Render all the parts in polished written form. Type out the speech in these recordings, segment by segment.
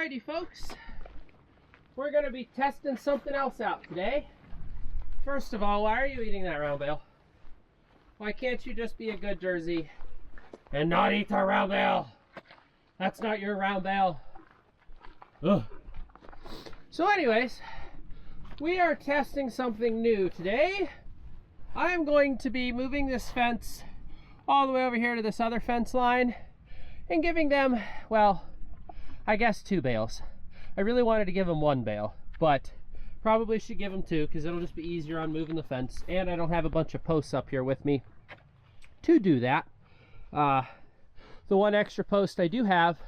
Alrighty folks, we're going to be testing something else out today. First of all, why are you eating that round bale? Why can't you just be a good Jersey and not eat the round bale? That's not your round bale. Ugh. So anyways, we are testing something new today. I'm going to be moving this fence all the way over here to this other fence line and giving them, well, I guess 2 bales. I really wanted to give them 1 bale, but probably should give them 2 because it'll just be easier on moving the fence, and I don't have a bunch of posts up here with me to do that. The one extra post I do have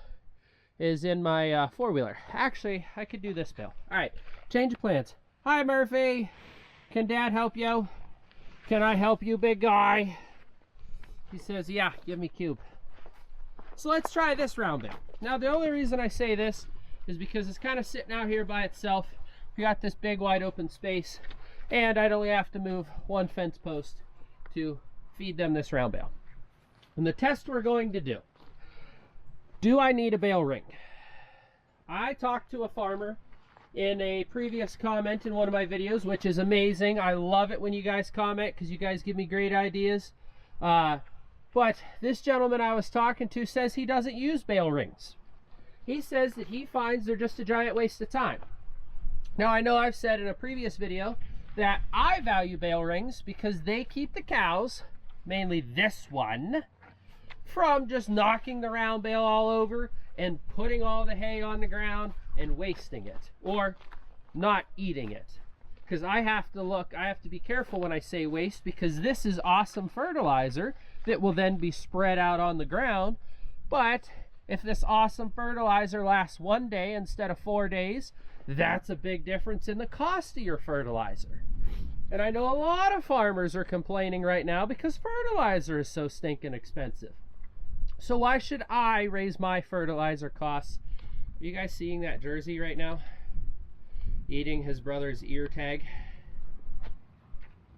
is in my four-wheeler. Actually, I could do this bale. All right, change of plans. Hi, Murphy. Can Dad help you? Can I help you, big guy? He says, yeah, give me cube. So let's try this round bale. Now, the only reason I say this is because it's kind of sitting out here by itself. We got this big wide open space, and I'd only have to move 1 fence post to feed them this round bale. And the test we're going to do I need a bale ring? I talked to a farmer in a previous comment in one of my videos, which is amazing. I love it when you guys comment because you guys give me great ideas. But this gentleman I was talking to says he doesn't use bale rings. He says that he finds they're just a giant waste of time. Now, I know I've said in a previous video that I value bale rings because they keep the cows, mainly this one, from just knocking the round bale all over and putting all the hay on the ground and wasting it, or not eating it. Because I have to be careful when I say waste, because this is awesome fertilizer that will then be spread out on the ground. But if this awesome fertilizer lasts 1 day instead of 4 days, that's a big difference in the cost of your fertilizer. And I know a lot of farmers are complaining right now because fertilizer is so stinking expensive. So why should I raise my fertilizer costs? Are you guys seeing that Jersey right now? Eating his brother's ear tag.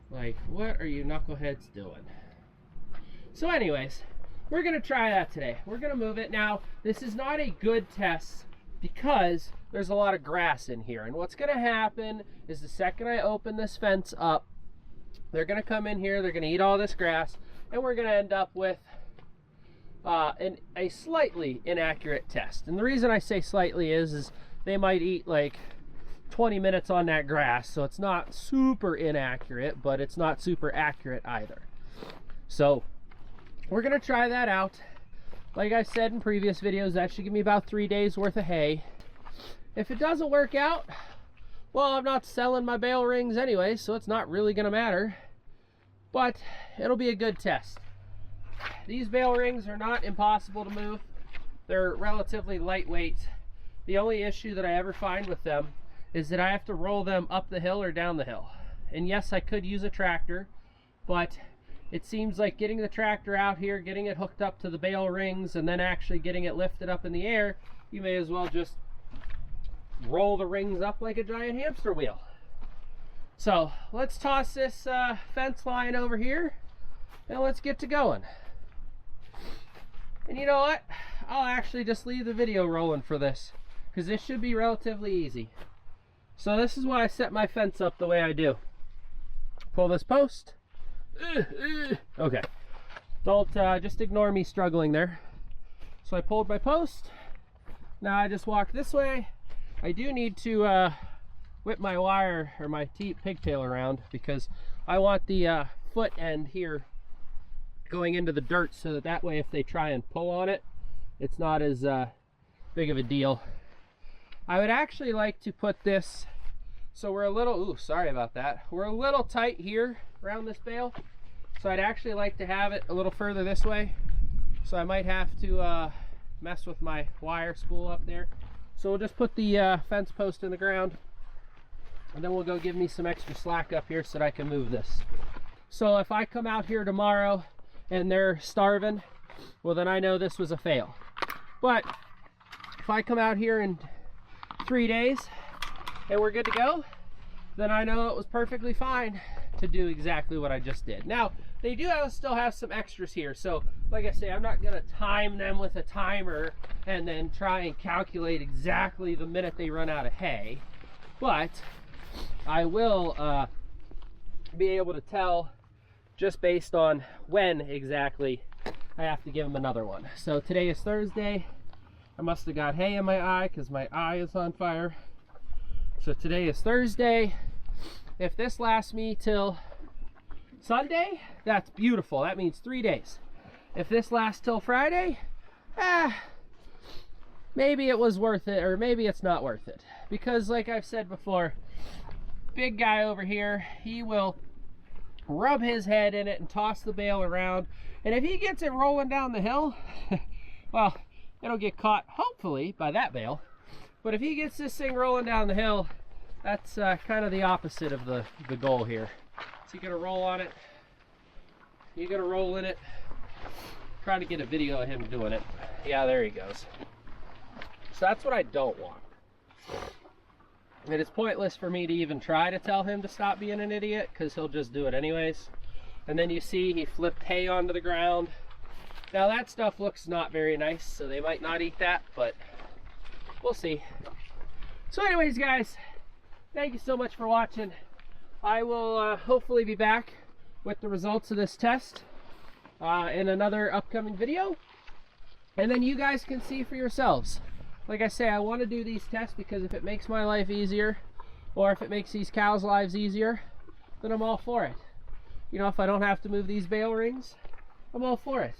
Like, what are you knuckleheads doing? So anyways, we're gonna try that today. We're gonna move it. Now, this is not a good test because there's a lot of grass in here. And what's gonna happen is the second I open this fence up, they're gonna come in here, they're gonna eat all this grass, and we're gonna end up with a slightly inaccurate test. And the reason I say slightly is they might eat like 20 minutes on that grass, so it's not super inaccurate, but it's not super accurate either. So we're gonna try that out. Like I said in previous videos, that should give me about 3 days worth of hay. If it doesn't work out, well, I'm not selling my bale rings anyway, so it's not really gonna matter, but it'll be a good test. These bale rings are not impossible to move. They're relatively lightweight. The only issue that I ever find with them is that I have to roll them up the hill or down the hill. And yes, I could use a tractor, but it seems like getting the tractor out here, getting it hooked up to the bale rings, and then actually getting it lifted up in the air, you may as well just roll the rings up like a giant hamster wheel. So let's toss this fence line over here and let's get to going. And you know what? I'll actually just leave the video rolling for this because this should be relatively easy. So this is why I set my fence up the way I do. Pull this post. Okay. Don't just ignore me struggling there. So I pulled my post. Now I just walk this way. I do need to whip my wire or my pigtail around because I want the foot end here going into the dirt so that way if they try and pull on it, it's not as big of a deal. I would actually like to put this so we're a little, sorry about that. We're a little tight here around this bale. So I'd actually like to have it a little further this way. So I might have to mess with my wire spool up there. So we'll just put the fence post in the ground and then we'll go give me some extra slack up here so that I can move this. So if I come out here tomorrow and they're starving, well then I know this was a fail. But if I come out here in 3 days and we're good to go, then I know it was perfectly fine to do exactly what I just did. Now, they do still have some extras here. So, like I say, I'm not gonna time them with a timer and then try and calculate exactly the minute they run out of hay. But I will be able to tell just based on when exactly I have to give them another one. So today is Thursday. I must have got hay in my eye because my eye is on fire. So today is Thursday. If this lasts me till Sunday, that's beautiful. That means 3 days. If this lasts till Friday, maybe it was worth it, or maybe it's not worth it. Because like I've said before, big guy over here, he will rub his head in it and toss the bale around. And if he gets it rolling down the hill, well, it'll get caught, hopefully, by that bale. But if he gets this thing rolling down the hill, that's kind of the opposite of the goal here. So you're gonna roll on it. You're gonna roll in it. Try to get a video of him doing it. Yeah, there he goes. So that's what I don't want. And it's pointless for me to even try to tell him to stop being an idiot, because he'll just do it anyways. And then you see he flipped hay onto the ground. Now that stuff looks not very nice, so they might not eat that, but we'll see. So anyways, guys, thank you so much for watching. I will hopefully be back with the results of this test in another upcoming video. And then you guys can see for yourselves. Like I say, I want to do these tests because if it makes my life easier, or if it makes these cows' lives easier, then I'm all for it. You know, if I don't have to move these bale rings, I'm all for it.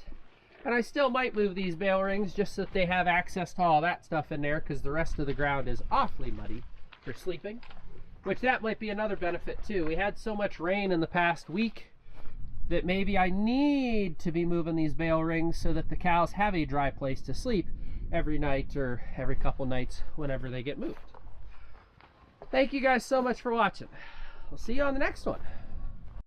And I still might move these bale rings just so that they have access to all that stuff in there, because the rest of the ground is awfully muddy for sleeping. Which that might be another benefit too. We had so much rain in the past week that maybe I need to be moving these bale rings so that the cows have a dry place to sleep every night or every couple nights whenever they get moved. Thank you guys so much for watching. We'll see you on the next one.